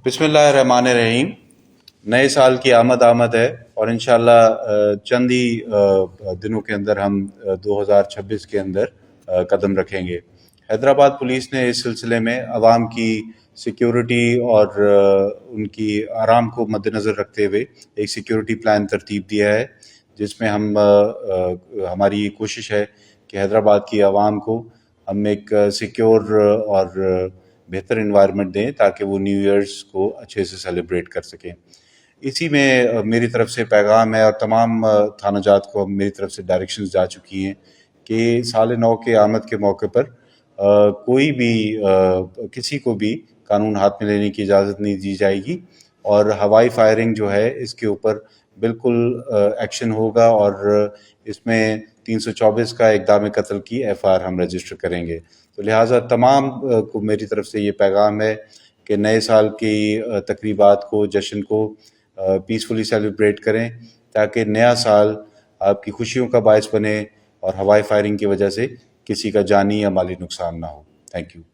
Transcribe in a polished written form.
بسم اللہ الرحمن الرحیم۔ نئے سال کی آمد ہے اور انشاءاللہ چند ہی دنوں کے اندر ہم 2026 کے اندر قدم رکھیں گے۔ حیدرآباد پولیس نے اس سلسلے میں عوام کی سیکیورٹی اور ان کی آرام کو مد نظر رکھتے ہوئے ایک سیکیورٹی پلان ترتیب دیا ہے، جس میں ہماری یہ کوشش ہے کہ حیدرآباد کی عوام کو ہم ایک سیکیور اور بہتر انوائرمنٹ دیں تاکہ وہ نیو ایئرز کو اچھے سے سیلیبریٹ کر سکیں۔ اسی میں میری طرف سے پیغام ہے اور تمام تھانہ جات کو میری طرف سے ڈائریکشنز جا چکی ہیں کہ سال نو کے آمد کے موقع پر کوئی بھی کسی کو بھی قانون ہاتھ میں لینے کی اجازت نہیں دی جائے گی، اور ہوائی فائرنگ جو ہے اس کے اوپر بالکل ایکشن ہوگا، اور اس میں 324 کا اقدام قتل کی FIR ہم رجسٹر کریں گے۔ تو لہٰذا تمام کو میری طرف سے یہ پیغام ہے کہ نئے سال کی تقریبات کو، جشن کو پیسفلی سیلیبریٹ کریں تاکہ نیا سال آپ کی خوشیوں کا باعث بنے اور ہوائی فائرنگ کی وجہ سے کسی کا جانی یا مالی نقصان نہ ہو۔ Thank you.